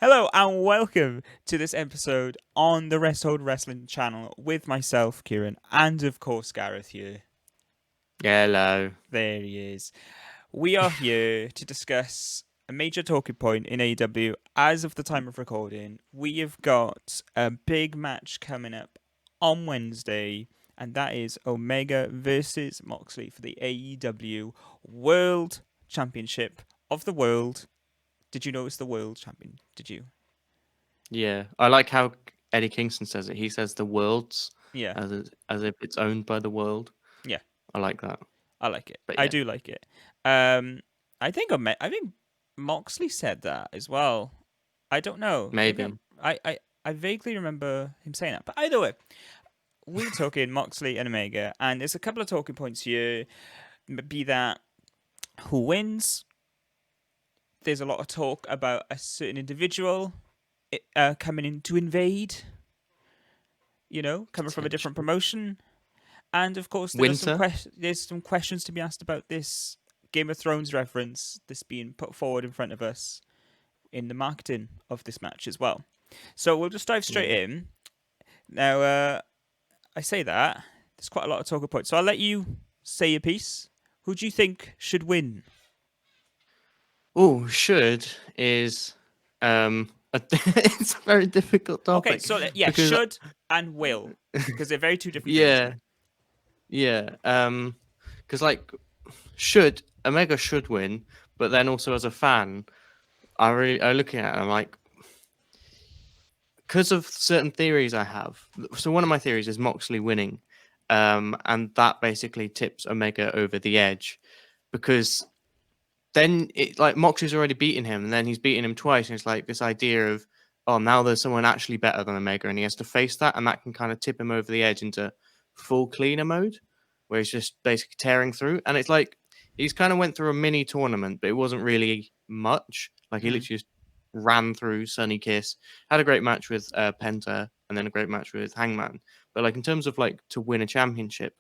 Hello and welcome to this episode on the Rest Hold Wrestling channel with myself, Kieran, and of course Gareth here. Hello. There he is. We are here to discuss a major talking point in AEW as of the time of recording. We have got a big match coming up on Wednesday, and that is Omega versus Moxley for the AEW World Championship of the World. Did you know it's the World Champion? Did you? Yeah, I like how Eddie Kingston says it. He says the world's Yeah. as if it's owned by the world. Yeah. I like that. I like it. But I yeah, do like it. I think Moxley said that as well. I don't know. maybe. I vaguely remember him saying that. But either way, we're talking Moxley and Omega, and there's a couple of talking points here. Be that who wins. There's a lot of talk about a certain individual coming in to invade. Coming from a different promotion. And of course, Winter. there's some questions to be asked about this Game of Thrones reference, this being put forward in front of us in the marketing of this match as well. So we'll just dive straight in. Now, I say that there's quite a lot of talking points, so I'll let you say your piece. Who do you think should win? Oh, should is it's a very difficult topic. Okay, so yeah, because should and will, because they're very two different things. yeah, yeah. Because like Omega should win, but then also as a fan, I look at it and I'm like, because of certain theories I have. So one of my theories is Moxley winning, and that basically tips Omega over the edge, because then Moxley's already beaten him, and then he's beaten him twice, and it's like this idea of, oh, now there's someone actually better than Omega, and he has to face that, and that can kind of tip him over the edge into full cleaner mode, where he's just basically tearing through, and it's like he's kind of went through a mini tournament, but it wasn't really much. Like he literally just ran through Sunny Kiss, had a great match with Penta, and then a great match with Hangman. But like in terms of like to win a championship,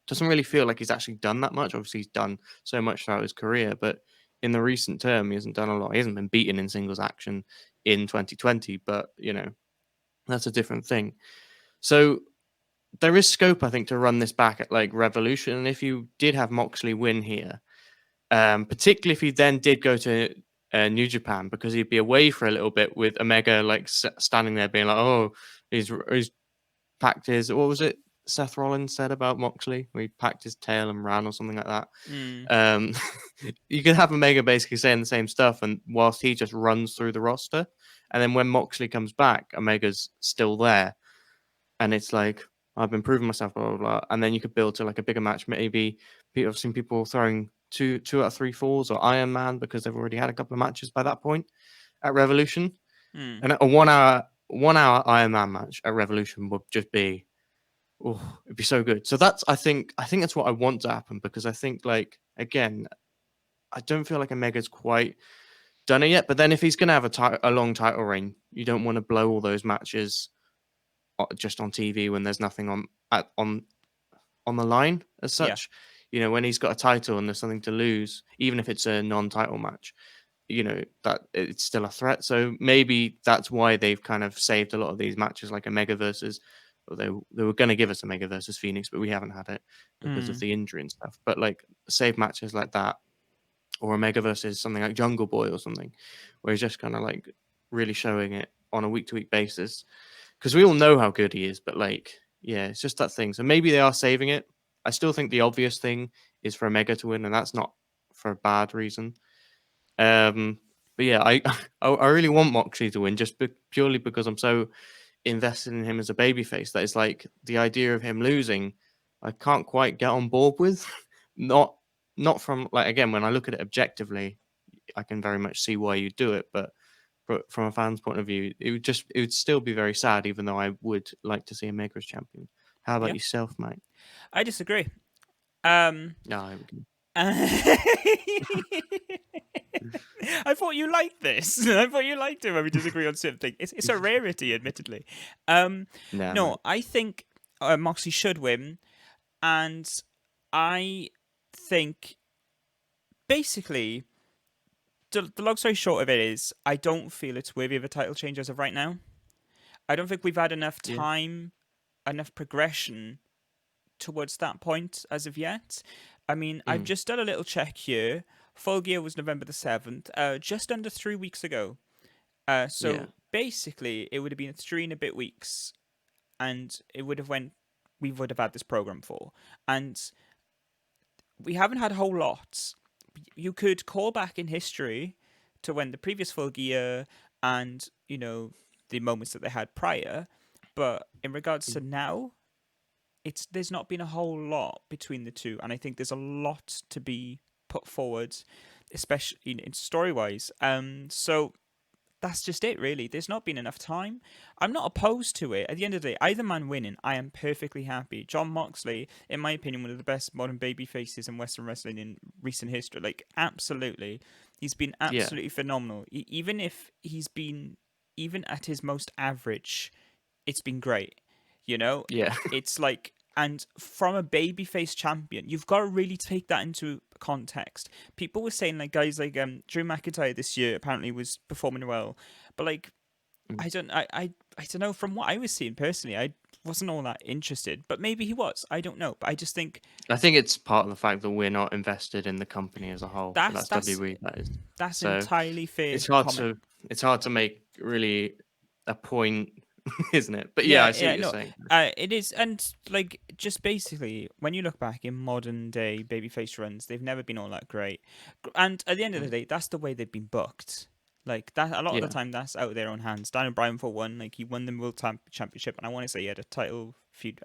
doesn't really feel like he's actually done that much. Obviously, he's done so much throughout his career, but in the recent term, he hasn't done a lot. He hasn't been beaten in singles action in 2020, but that's a different thing. So there is scope, I think, to run this back at like Revolution. And if you did have Moxley win here, particularly if he then did go to New Japan, because he'd be away for a little bit with Omega like standing there being like, oh, he's packed his, what was it Seth Rollins said about Moxley, where he packed his tail and ran or something like that. You could have Omega basically saying the same stuff, and whilst he just runs through the roster, and then when Moxley comes back, Omega's still there, and it's like, I've been proving myself, blah blah blah, and then you could build to like a bigger match. Maybe I've seen people throwing two out of 3 falls or Iron Man, because they've already had a couple of matches by that point at Revolution. And a 1 hour Iron Man match at Revolution would just be, oh, it'd be so good. So I think that's what I want to happen, because I think, like, again, I don't feel like Omega's quite done it yet. But then if he's going to have a long title reign, you don't want to blow all those matches just on TV when there's nothing on the line as such. Yeah. When he's got a title and there's something to lose, even if it's a non-title match, that it's still a threat. So maybe that's why they've kind of saved a lot of these matches, like Omega versus, they were going to give us Omega versus Phoenix, but we haven't had it because of the injury and stuff. But like save matches like that, or Omega versus something like Jungle Boy or something, where he's just kind of like really showing it on a week-to-week basis, because we all know how good he is. But like, yeah, it's just that thing. So maybe they are saving it. I still think the obvious thing is for Omega to win, and that's not for a bad reason. But yeah, I really want Moxley to win, just purely because I'm so invested in him as a babyface that it's like the idea of him losing, I can't quite get on board with. not from, like, again, when I look at it objectively, I can very much see why you do it, but from a fan's point of view, it would still be very sad, even though I would like to see Omega as champion. How about yourself, mate? I disagree. No, I thought you liked this. I thought you liked it when we disagree on certain things. It's a rarity, admittedly. No, I think Moxley should win, and I think basically the long story short of it is, I don't feel it's worthy of a title change as of right now. I don't think we've had enough Yeah. time, enough progression towards that point as of yet. I mean, I've Mm. just done a little check here. Full Gear was November the 7th, just under 3 weeks ago. Yeah. So basically, it would have been 3 and a bit weeks, and we would have had this program for. And we haven't had a whole lot. You could call back in history to when the previous Full Gear and, the moments that they had prior. But in regards to Mm. now, there's not been a whole lot between the two, and I think there's a lot to be put forward, especially in story wise. So that's just it, really. There's not been enough time. I'm not opposed to it. At the end of the day, either man winning, I am perfectly happy. John Moxley, in my opinion, one of the best modern baby faces in Western wrestling in recent history. Like, absolutely, he's been Yeah. absolutely phenomenal. Even if he's been, even at his most average, it's been great. You know, Yeah. it's like, and from a babyface champion, you've got to really take that into context. People were saying like guys like Drew McIntyre this year apparently was performing well, but like Mm. I don't know. From what I was seeing personally, I wasn't all that interested, but maybe he was. I don't know, but I just think I think it's part of the fact that we're not invested in the company as a whole. So that's that's that's WWE, that is. that's So entirely fair it's hard comment. to it's hard to make really a point, isn't it? But yeah, Yeah, I see what yeah, you're no, saying. it is, and like just basically, when you look back in modern day babyface runs, they've never been all that great. And at the end of the Mm. day, that's the way they've been booked. Like that, a lot of the Yeah. time, that's out of their own hands. Daniel Bryan for one, like he won the Championship, and I want to say he had a title feud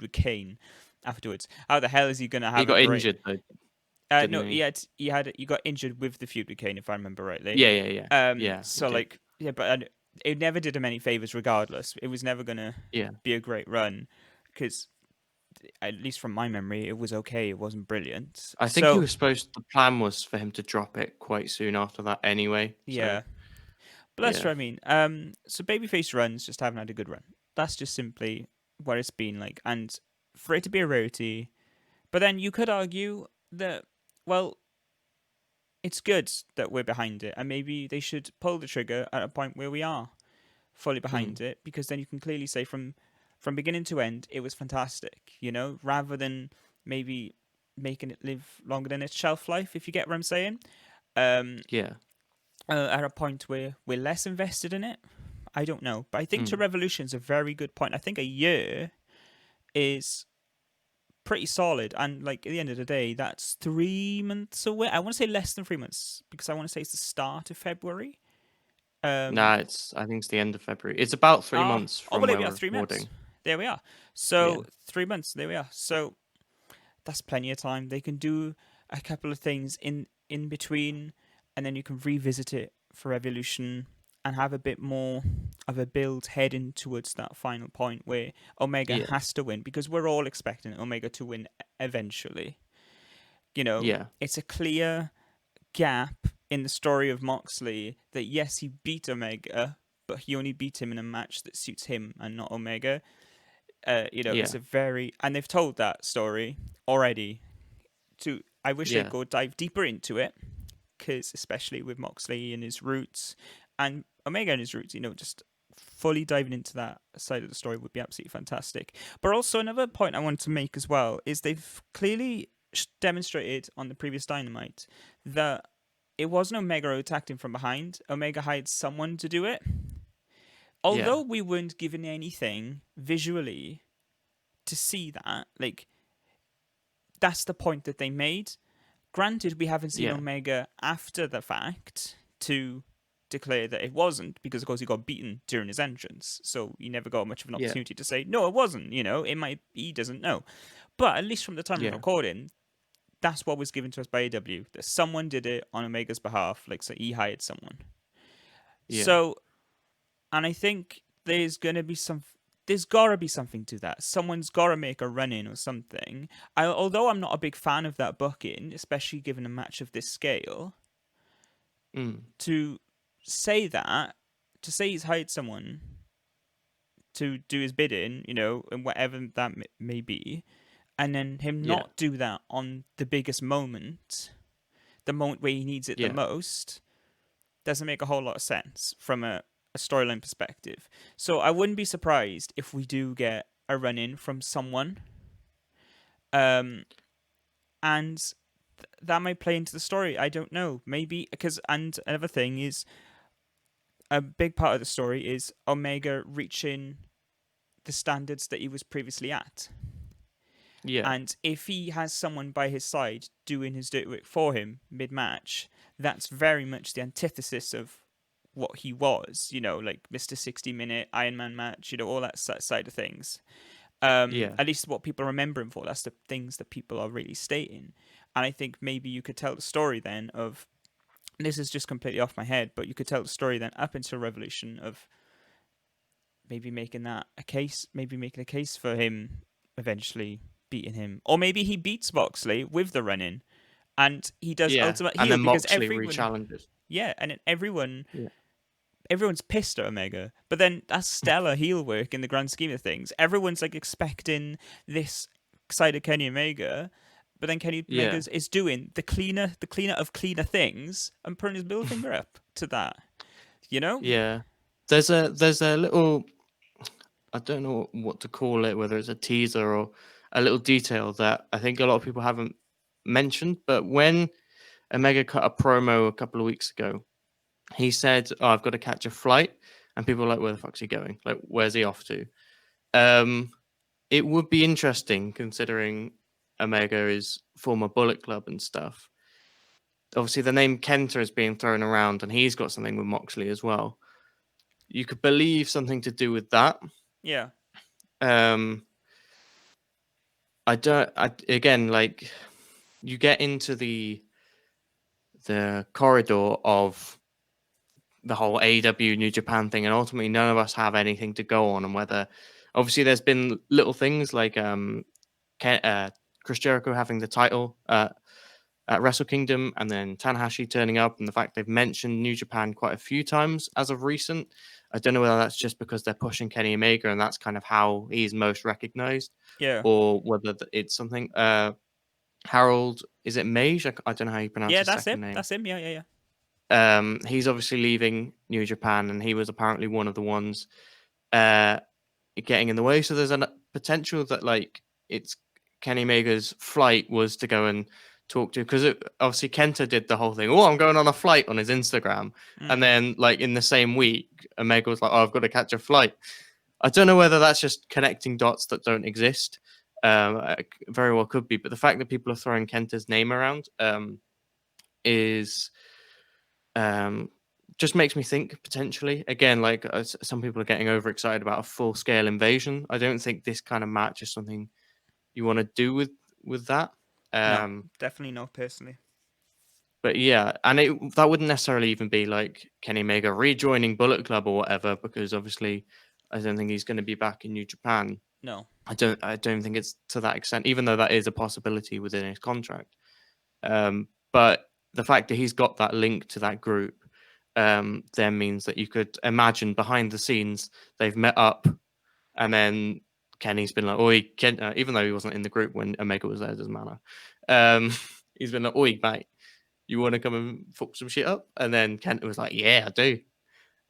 with Kane afterwards. How the hell is he gonna He have a got great? injured though, No, didn't he? he got injured with the feud with Kane, if I remember rightly. Yeah, yeah, yeah. Yeah, he So did. like, yeah, but it never did him any favors. Regardless, it was never gonna Yeah. be a great run because, at least from my memory, it was okay. It wasn't brilliant. I think he So was supposed the plan was for him to drop it quite soon after that anyway. So yeah, but that's yeah. what I mean. So babyface runs just haven't had a good run. That's just simply what it's been like, and for it to be a rarity. But then you could argue that, well, it's good that we're behind it, and maybe they should pull the trigger at a point where we are fully Mm. behind it, because then you can clearly say from beginning to end it was fantastic, rather than maybe making it live longer than its shelf life, if you get what I'm saying. um Yeah. at a point where we're less invested in it. I don't know, but I think to Mm. Revolution's a very good point. I think a year is pretty solid, and like at the end of the day, that's 3 months away. I want to say less than 3 months, because I want to say it's the start of February. um Nah, I think it's the end of February. It's about 3 months Oh, from well, there where we are. we're 3 months. recording. There we are. Yeah. So 3 months. There we are. So that's plenty of time. They can do a couple of things in between, and then you can revisit it for Evolution and have a bit more of a build heading towards that final point where Omega Yeah. has to win, because we're all expecting Omega to win eventually. Yeah. It's a clear gap in the story of Moxley that yes, he beat Omega, but he only beat him in a match that suits him and not Omega. It's Yeah. a very, and they've told that story already. I wish they'd Yeah. go dive deeper into it, because especially with Moxley and his roots and Omega and his roots, just fully diving into that side of the story would be absolutely fantastic. But also another point I wanted to make as well is they've clearly demonstrated on the previous Dynamite that it wasn't Omega who attacked him from behind. Omega hired someone to do it. Yeah. Although we weren't given anything visually to see that, like, that's the point that they made. Granted, we haven't seen Yeah. Omega after the fact to declare that it wasn't, because of course he got beaten during his entrance, so he never got much of an Yeah. opportunity to say no, it wasn't. He doesn't know. But at least from the time of Yeah. recording, that's what was given to us by AEW, that someone did it on Omega's behalf, like, so he hired someone. Yeah. So, and I think there's gotta be something to that. Someone's gotta make a run in or something. Although I'm not a big fan of that booking, especially given a match of this scale, Mm. to say that, to say he's hired someone to do his bidding, and whatever that may be, and then him Yeah. not do that on the biggest moment, the moment where he needs it the Yeah. most, doesn't make a whole lot of sense from a storyline perspective. So I wouldn't be surprised if we do get a run in from someone. Um, and that might play into the story. I don't know. Maybe because, and another thing is, a big part of the story is Omega reaching the standards that he was previously at. Yeah. And if he has someone by his side doing his dirty work for him mid match, that's very much the antithesis of what he was, like Mr. 60-minute Iron Man match, all that side of things. Yeah. At least what people remember him for. That's the things that people are really stating. And I think maybe you could tell the story then of, this is just completely off my head, but you could tell the story then up until Revolution of maybe making that a case, maybe making a case for him eventually beating him. Or maybe he beats Moxley with the run-in and he does Yeah. Ultimate And Heel then because Moxley everyone... rechallenges. Yeah, and then everyone's Yeah. pissed at Omega. But then that's stellar heel work in the grand scheme of things. Everyone's like expecting this side of Kenny Omega, but then Kenny Yeah. Omega is doing the cleaner of cleaner things and putting his middle finger up to that. Yeah. There's a little, I don't know what to call it, whether it's a teaser or a little detail that I think a lot of people haven't mentioned. But when Omega cut a promo a couple of weeks ago, he said, "Oh, I've got to catch a flight," and people were like, "Where the fuck's he going? Like, where's he off to?" It would be interesting considering Omega is former Bullet Club and stuff. Obviously, the name Kenta is being thrown around, and he's got something with Moxley as well. You could believe something to do with that. Yeah. I don't. Again, like you get into the corridor of the whole AEW New Japan thing, and ultimately none of us have anything to go on. And whether, obviously, there's been little things like Chris Jericho having the title at Wrestle Kingdom, and then Tanahashi turning up, and the fact they've mentioned New Japan quite a few times as of recent. I don't know whether that's just because they're pushing Kenny Omega, and that's kind of how he's most recognized, Yeah. or whether it's something. Harold, is it Mage? I don't know how you pronounce Yeah, his that's second him. name. That's him. Yeah. He's obviously leaving New Japan, and he was apparently one of the ones getting in the way. So there's a potential that like it's Kenny Omega's flight was to go and talk to, because obviously Kenta did the whole thing. Oh, I'm going on a flight on his Instagram, and then like in the same week, Omega was like, "Oh, I've got to catch a flight." I don't know whether that's just connecting dots that don't exist. Very well could be, but the fact that people are throwing Kenta's name around is just makes me think potentially again, like some people are getting overexcited about a full scale invasion. I don't think this kind of match is something you want to do with that. No, definitely not personally. But yeah, and that wouldn't necessarily even be like Kenny Omega rejoining Bullet Club or whatever, because obviously I don't think he's going to be back in New Japan. No. I don't think it's to that extent, even though that is a possibility within his contract. But the fact that he's got that link to that group then means that you could imagine behind the scenes they've met up, and then Kenny's been like, "Oi, Ken," even though he wasn't in the group when Omega was there, it doesn't matter. He's been like, "Oi, mate, you want to come and fuck some shit up?" And then Kenta was like, "Yeah, I do."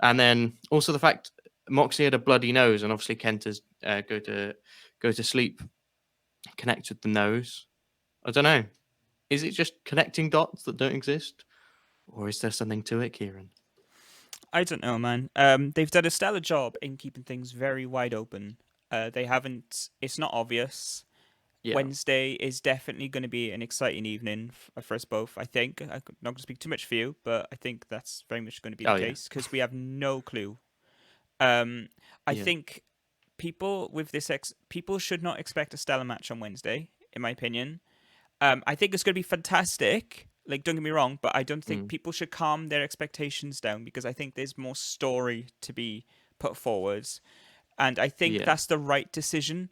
And then also the fact Moxley had a bloody nose, and obviously Kenta's go to sleep connect with the nose. I don't know. Is it just connecting dots that don't exist, or is there something to it, Kieran? I don't know, man. They've done a stellar job in keeping things very wide open. They haven't. It's not obvious. Yeah, Wednesday is definitely going to be an exciting evening for us both. I think I'm not going to speak too much for you, but I think that's very much going to be the Oh, yeah. case because we have no clue. I Yeah. think people with this people should not expect a stellar match on Wednesday, in my opinion. I think it's going to be fantastic. Like, don't get me wrong, but I don't think people should calm their expectations down because I think there's more story to be put forwards, and I think Yeah. that's the right decision.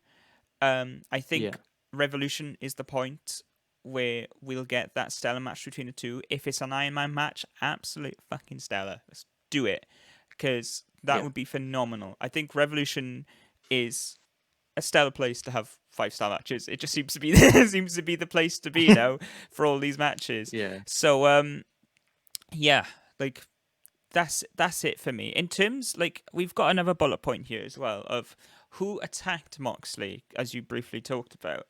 I think Yeah. Revolution is the point where we'll get that stellar match between the two. If it's an Iron Man match, absolute fucking stellar. Let's do it because that Yeah. would be phenomenal. I think Revolution is a stellar place to have 5-star matches. It just seems to be seems to be the place to be now for all these matches. Yeah. So yeah, like that's it for me. In terms, like, we've got another bullet point here as well of who attacked Moxley, as you briefly talked about,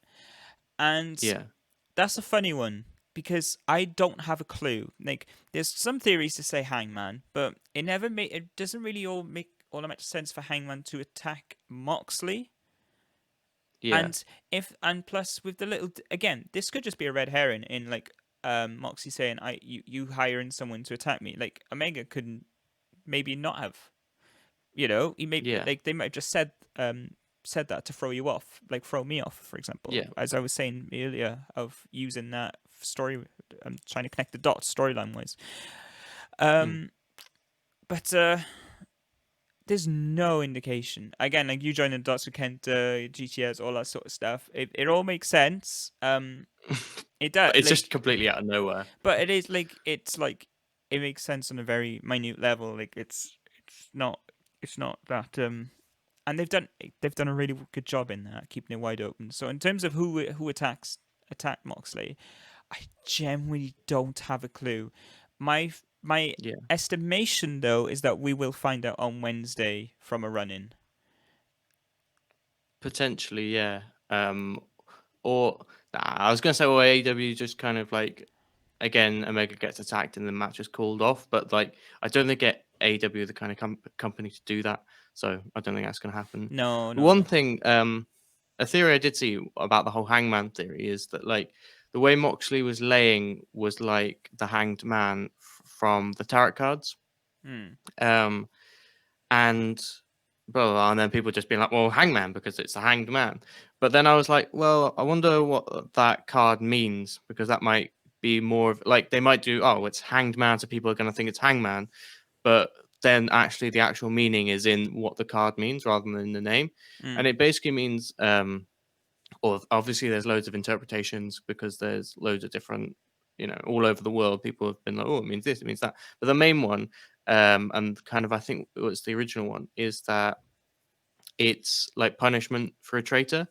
and Yeah, that's a funny one because I don't have a clue. Like, there's some theories to say Hangman, but it doesn't really all make all that much sense for Hangman to attack Moxley. yeah, And plus with the little again, this could just be a red herring in like Moxley saying you hiring someone to attack me. Like Omega couldn't maybe not have. He may yeah, like they might have just said that to throw you off, like throw me off, for example. yeah. As I was saying earlier, of using that story, trying to connect the dots storyline wise. Mm. Um, but there's no indication. Again, like you joining the dots with Kenta, GTS, all that sort of stuff. It all makes sense. It does But it's like, just completely out of nowhere. but it is like it makes sense on a very minute level. Like it's not that and they've done a really good job in that, keeping it wide open. So in terms of who attacked Moxley, I genuinely don't have a clue. My Yeah, estimation though is that we will find out on Wednesday from a run-in. potentially, yeah. Or nah, I was gonna say, well, AEW just kind of like again, Omega gets attacked and the match is called off. But like, I don't think AEW are the kind of company to do that. So I don't think that's gonna happen. No, The no, one no. thing, a theory I did see about the whole Hangman theory is that like the way Moxley was laying was like the Hanged Man from the tarot cards. Hmm. Um, and blah, blah, blah, and then people just being like, well, Hangman because it's the Hanged Man. But then I was like, well, I wonder what that card means because that might be more of like they might do, oh, it's Hanged Man, so people are going to think it's Hangman, but then actually the actual meaning is in what the card means rather than in the name, Hmm. and it basically means, or obviously there's loads of interpretations because there's loads of different, all over the world people have been like, oh, it means this, it means that, but the main one, and kind of I think it was the original one, is that it's like punishment for a traitor.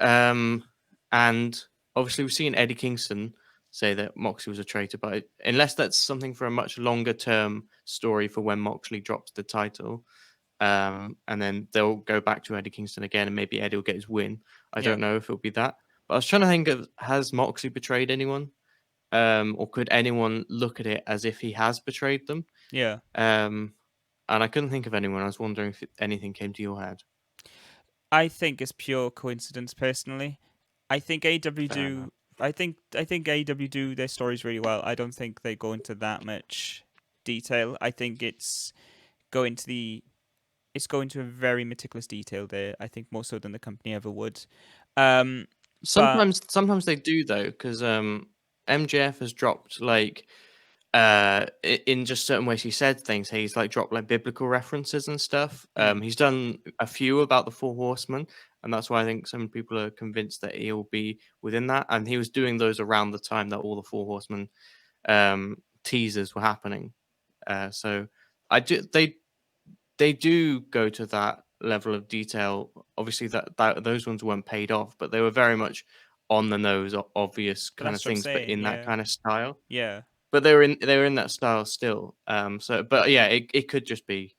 Um, and obviously, we've seen Eddie Kingston say that Moxley was a traitor, but unless that's something for a much longer term story for when Moxley drops the title, and then they'll go back to Eddie Kingston again, and maybe Eddie will get his win. I Yeah. don't know if it'll be that. But I was trying to think of, has Moxley betrayed anyone? Or could anyone look at it as if he has betrayed them? Yeah. Um, and I couldn't think of anyone. I was wondering if anything came to your head. I think it's pure coincidence personally. I think AW Fair enough. do I think AW do their stories really well. I don't think they go into that much detail. I think going to the it's going to a very meticulous detail there. I think more so than the company ever would. Um, but Sometimes they do though, because MJF has dropped like in just certain ways he said things. He's like dropped like biblical references and stuff. mm, He's done a few about the Four Horsemen, and that's why I think some people are convinced that he'll be within that. And he was doing those around the time that all the Four Horsemen teasers were happening. So I do they do go to that level of detail. Obviously, that those ones weren't paid off, but they were very much on the nose, obvious but kind of that's what I'm things, but saying. in that Yeah, kind of style. yeah. But they were in that style still. So, but yeah, it could just be.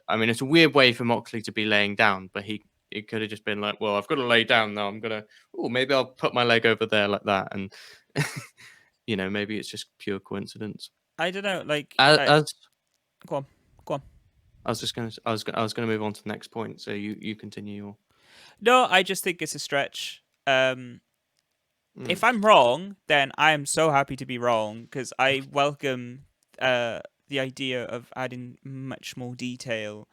I mean, it's a weird way for Moxley to be laying down, but it could have just been like, well, I've got to lay down now. I'm gonna. Oh, maybe I'll put my leg over there like that, and maybe it's just pure coincidence. I don't know. Like, As go on, go on. I was gonna move on to the next point. So you continue your. No, I just think it's a stretch. Mm, If I'm wrong, then I am so happy to be wrong because I welcome the idea of adding much more detail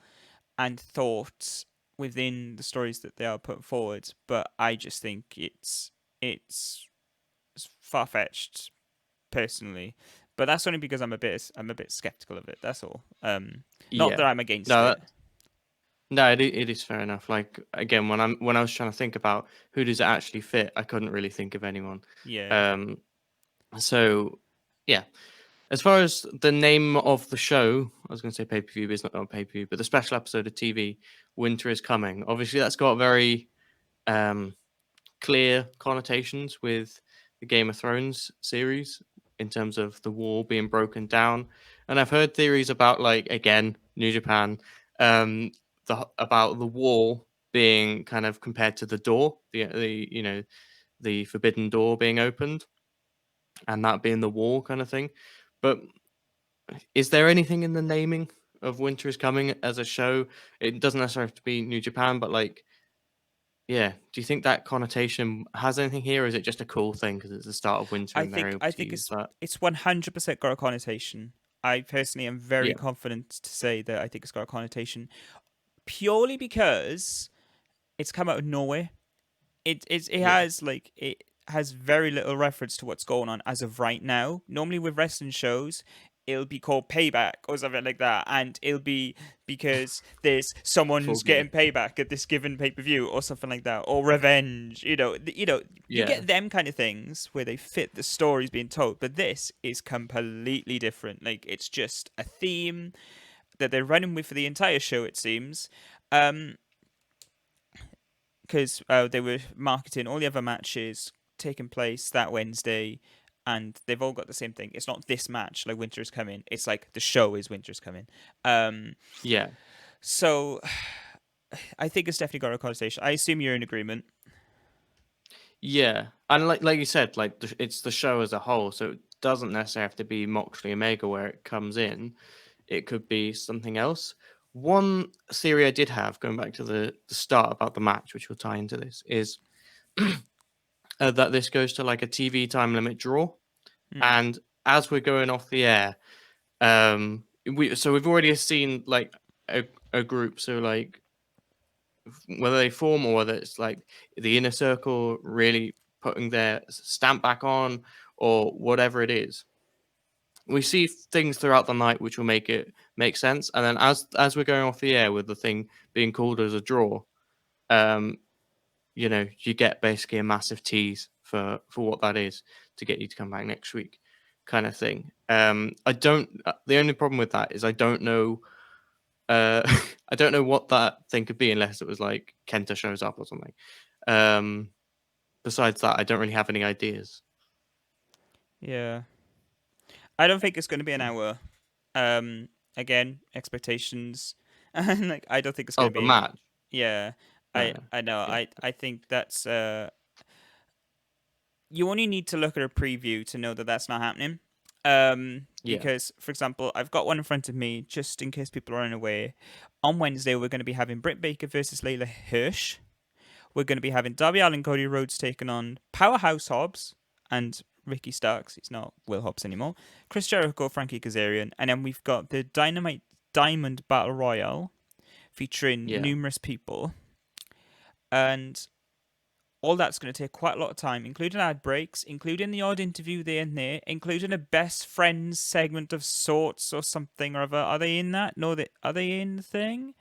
and thought within the stories that they are put forward. But I just think it's far fetched personally. But that's only because I'm a bit skeptical of it. That's all. Not yeah. that I'm against No, it. no, it is fair enough. Like again, when I was trying to think about who does it actually fit, I couldn't really think of anyone. Yeah, Um, so yeah. As far as the name of the show, I was going to say pay per view, but it's not a pay per view. But the special episode of TV, Winter is Coming. Obviously, that's got very um, clear connotations with the Game of Thrones series in terms of the wall being broken down. And I've heard theories about, like, again, New Japan, um, about the wall being kind of compared to the door, the the forbidden door being opened, and that being the wall kind of thing. But is there anything in the naming of Winter is Coming as a show? It doesn't necessarily have to be New Japan, but like, yeah, do you think that connotation has anything here, or is it just a cool thing because it's the start of winter I and they're think able I to think use that? it's 100% got a connotation. I personally am very Yeah, confident to say that I think it's got a connotation purely because it's come out of nowhere. It yeah, has like it has very little reference to what's going on as of right now. Normally with wrestling shows, it'll be called payback or something like that, and it'll be because there's someone full who's gear. getting payback at this given pay per view or something like that, or revenge. You Yeah, get them kind of things where they fit the stories being told, but this is completely different. Like it's just a theme that they're running with for the entire show. It seems. Um, because they were marketing all the other matches taking place that Wednesday, and they've all got the same thing. It's not this match like Winter is Coming. It's like the show is Winter is Coming. Um, yeah, so I think it's definitely got a conversation. I assume you're in agreement. yeah. And like you said, like it's the show as a whole, so it doesn't necessarily have to be Moxley Omega where it comes in. It could be something else. One theory I did have, going back to the start about the match, which will tie into this, is that this goes to like a TV time limit draw. Mm. And as we're going off the air, we've already seen like a group, so like whether they form or whether it's like the inner circle really putting their stamp back on or whatever it is. We see things throughout the night which will make it make sense, and then as we're going off the air with the thing being called as a draw, um, you get basically a massive tease for what that is to get you to come back next week, kind of thing. I don't. The only problem with that is I don't know. I don't know what that thing could be unless it was like Kenta shows up or something. Um, Besides that, I don't really have any ideas. Yeah, I don't think it's going to be an hour. Um, Again, expectations, and like I don't think it's going Oh, to the be any. match. Yeah, No. I know. Yeah. I think that's you only need to look at a preview to know that that's not happening. Yeah. Because, for example, I've got one in front of me just in case people are unaware. On Wednesday, we're going to be having Britt Baker versus Layla Hirsch. We're going to be having Darby Allin, Cody Rhodes taking on Powerhouse Hobbs and Ricky Starks. He's not Will Hobbs anymore. Chris Jericho, Frankie Kazarian. And then we've got the Dynamite Diamond Battle Royale featuring Yeah. numerous people. And all that's going to take quite a lot of time, including ad breaks, including the odd interview there and there, including a best friends segment of sorts or something or other. Are they in that? No, are they in the thing?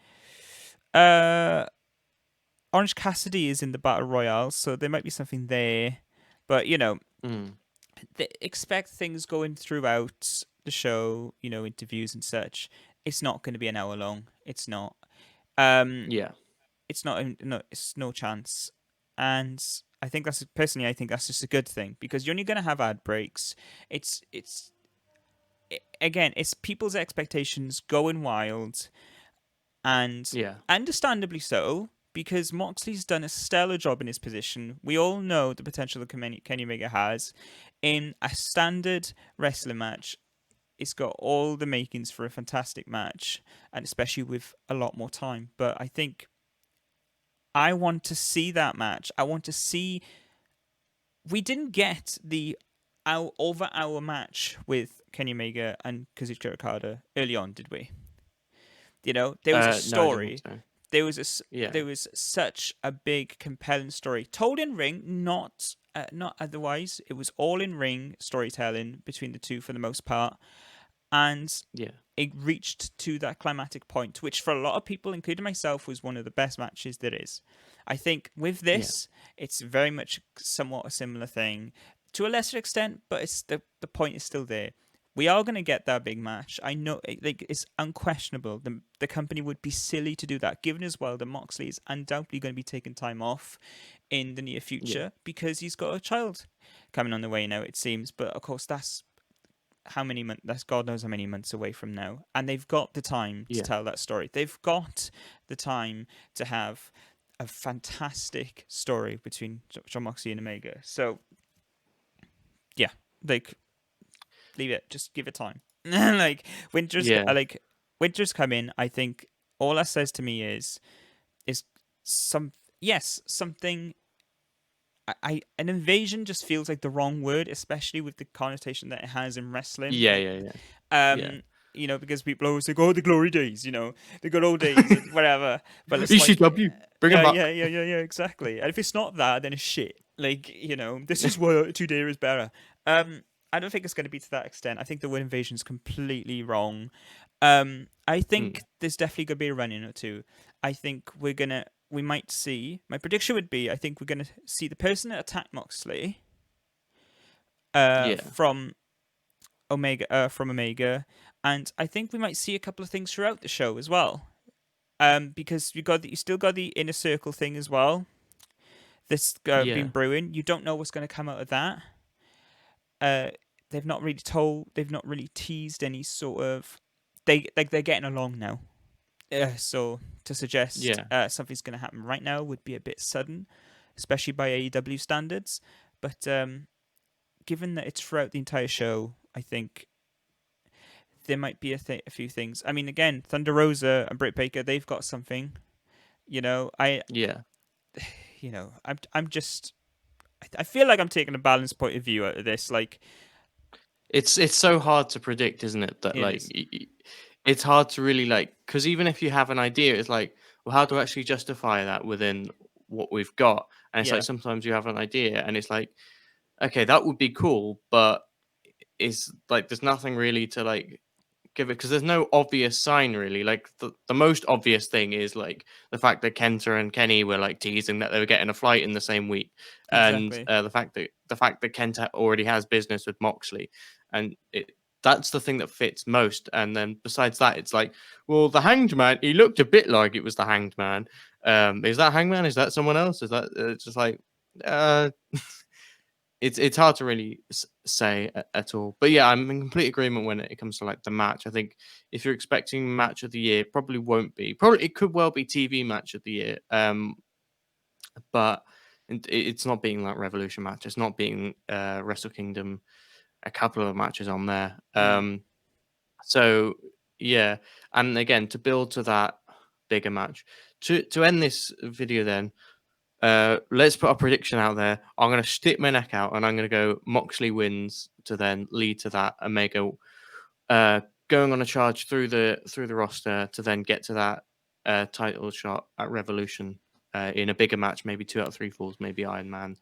Uh, Orange Cassidy is in the battle royale, so there might be something there. But Mm. expect things going throughout the show. Interviews and such. It's not going to be an hour long. It's not. Um, Yeah. it's not. No, it's no chance. And I think that's personally, I think that's just a good thing because you're only going to have ad breaks. It's again, it's people's expectations going wild, and Yeah. understandably so because Moxley's done a stellar job in his position. We all know the potential that Kenny Omega has in a standard wrestling match. It's got all the makings for a fantastic match, and especially with a lot more time. But I think I want to see that match. I want to see. We didn't get the over hour match with Kenny Omega and Kazuchika Okada early on, did we? There was a No, I don't think story. so. There was Yeah. there was such a big, compelling story told in ring, not otherwise. It was all in ring storytelling between the two for the most part, and Yeah. it reached to that climatic point, which for a lot of people, including myself, was one of the best matches there is. I think with Yeah. this, it's very much somewhat a similar thing to a lesser extent, but it's the point is still there. We are going to get that big match. I know, like it's unquestionable. The company would be silly to do that, given as well that Moxley is undoubtedly going to be taking time off in the near Yeah. future because he's got a child coming on the way now. It seems, but of course that's how many months? That's God knows how many months away from now, and they've got the time to Yeah. tell that story. They've got the time to have a fantastic story between John Moxley and Omega. So yeah, like leave it, just give it time. Like Yeah. winter's coming. I think all that says to me is some yes something. An invasion just feels like the wrong word, especially with the connotation that it has in wrestling. Yeah. Like, Yeah. Yeah. Yeah. um, because people always think, "Oh, the glory days," the good old days, whatever. But it's like, ECW, bring him yeah, back. yeah, yeah, yeah, yeah, exactly. And if it's not that, then it's shit. Like, this is why today is better. I don't think it's going to be to that extent. I think the word invasion is completely wrong. I Mm. think there's definitely going to be a run-in or two. I think we might see. My prediction would be, I think we're gonna see the person that attacked Moxley, Yeah. from Omega, and I think we might see a couple of things throughout the show as well. Because you still got the inner circle thing as well. This been Yeah. brewing. You don't know what's going to come out of that. Uh, they've not really teased any sort of. They're getting along now. So to suggest Yeah. something's going to happen right now would be a bit sudden, especially by AEW standards. But given that it's throughout the entire show, I think there might be a few things. I mean, again, Thunder Rosa and Britt Baker, they've got something. You know, Yeah. I'm just. I feel like I'm taking a balanced point of view out of this. Like It's so hard to predict, isn't it? That it like is. it's hard to really because even if you have an idea, it's like, well, how do I actually justify that within what we've got? And it's like Yeah, sometimes you have an idea, and it's like, okay, that would be cool, but it's like there's nothing really to like give it because there's no obvious sign really. Like the most obvious thing is like the fact that Kenta and Kenny were like teasing that they were getting a flight in the same week, and exactly. the fact that Kenta already has business with Moxley, and that's the thing that fits most. And then besides that, it's like, well, the Hanged Man, he looked a bit like it was the Hanged Man. Is that Hangman? Is that someone else? Is that it's just like uh it's hard to really say at all. But yeah, I'm in complete agreement when it comes to like the match. I think if you're expecting match of the year, probably won't be. Probably it could well be TV match of the year. But it's not being like Revolution match. It's not being Wrestle Kingdom. A couple of matches on there. Mm. So yeah, and again to build to that bigger match. To end this video, then let's put a prediction out there. I'm going to stick my neck out and I'm going to go Moxley wins to then lead to that Omega uh, going on a charge through the roster to then get to that title shot at Revolution in a bigger match, maybe 2 out of 3 falls, maybe Iron Man.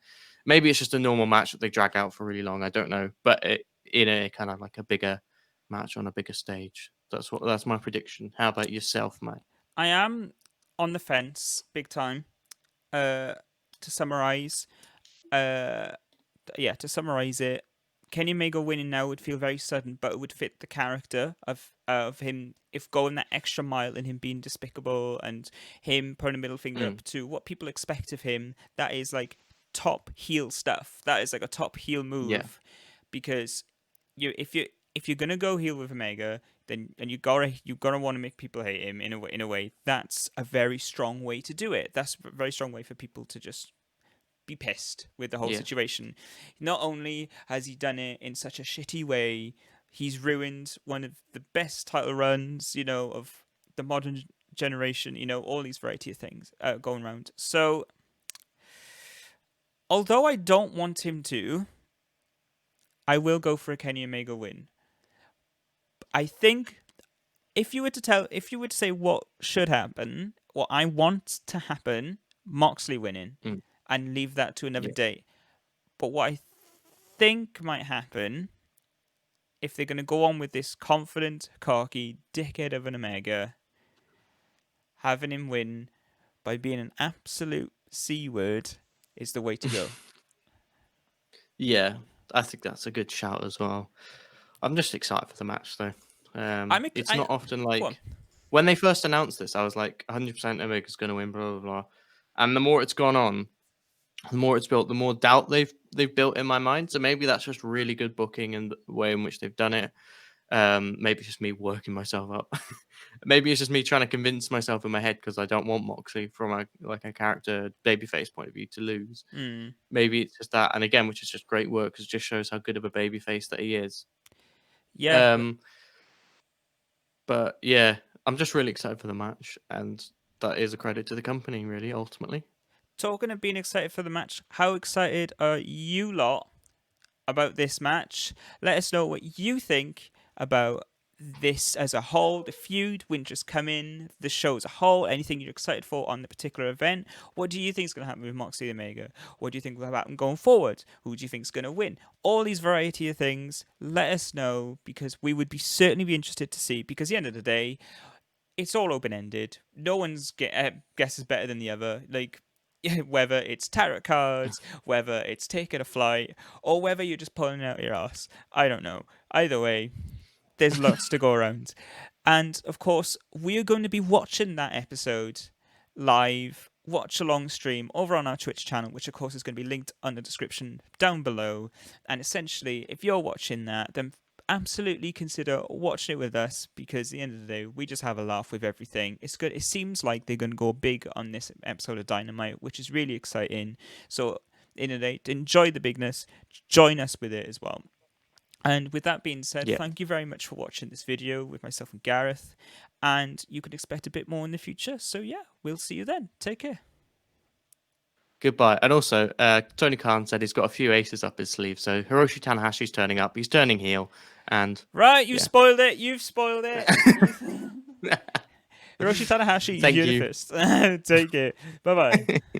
Maybe it's just a normal match that they drag out for really long. I don't know, but in a kind of like a bigger match on a bigger stage. That's my prediction. How about yourself, mate? I am on the fence, big time. To summarize, uh, to summarize it, Kenny Omega winning now would feel very sudden, but it would fit the character of him if going that extra mile and him being despicable and him putting a middle finger Mm, up to what people expect of him. That is like top heel stuff. That is like a top heel yeah, move because if you're gonna go heel with Omega, then and you gotta want to make people hate him in a way. That's a very strong way to do it. That's a very strong way for people to just be pissed with the whole yeah, situation. Not only has he done it in such a shitty way, he's ruined one of the best title runs, of the modern generation. All these variety of things going around. So, although I don't want him to, I will go for a Kenny Omega win. I think if you were to say what should happen, what I want to happen, Moxley winning, mm, and leave that to another yeah, date. But what I think might happen if they're going to go on with this confident, cocky dickhead of an Omega, having him win by being an absolute C word is the way to go. yeah. I think that's a good shout as well. I'm just excited for the match though. It's not often Go on. like when they first announced this, I was like 100% Omega's going to win, blah blah blah. And the more it's gone on, The more it's built, the more doubt they've built in my mind. So maybe that's just really good booking and the way in which they've done it. Maybe it's just me working myself up. Maybe it's just me trying to convince myself in my head because I don't want Moxley from a character babyface point of view to lose. Mm. Maybe it's just that, and again, which is just great work because it just shows how good of a babyface that he is. Yeah. But yeah, I'm just really excited for the match, and that is a credit to the company, really, ultimately. Talking of being excited for the match, how excited are you lot about this match? Let us know what you think about this as a whole, the feud, Winter's coming, the show as a whole, anything you're excited for on the particular event. What do you think is going to happen with Moxley and Omega? What do you think will happen going forward? Who do you think is going to win? All these variety of things, let us know, because we would certainly be interested to see, because at the end of the day, it's all open ended. No one's guess is better than the other. Like, whether it's tarot cards, whether it's taking a flight, or whether you're just pulling out your ass, I don't know. Either way, there's lots to go around. And of course, we are going to be watching that episode live, watch along stream over on our Twitch channel, which of course is going to be linked on the description down below. And essentially, if you're watching that, then absolutely consider watching it with us, because at the end of the day, we just have a laugh with everything. It's good. It seems like they're going to go big on this episode of Dynamite, which is really exciting. So, in the day, enjoy the bigness, join us with it as well. And with that being said, Yeah. thank you very much for watching this video with myself and Gareth. And you can expect a bit more in the future. So yeah, we'll see you then. Take care. Goodbye. And also, Tony Khan said he's got a few aces up his sleeve. So Hiroshi Tanahashi's turning up. He's turning heel. And Right, you yeah. spoiled it. You've spoiled it. Hiroshi Tanahashi, Thank you're you. the first. Take it. Bye bye.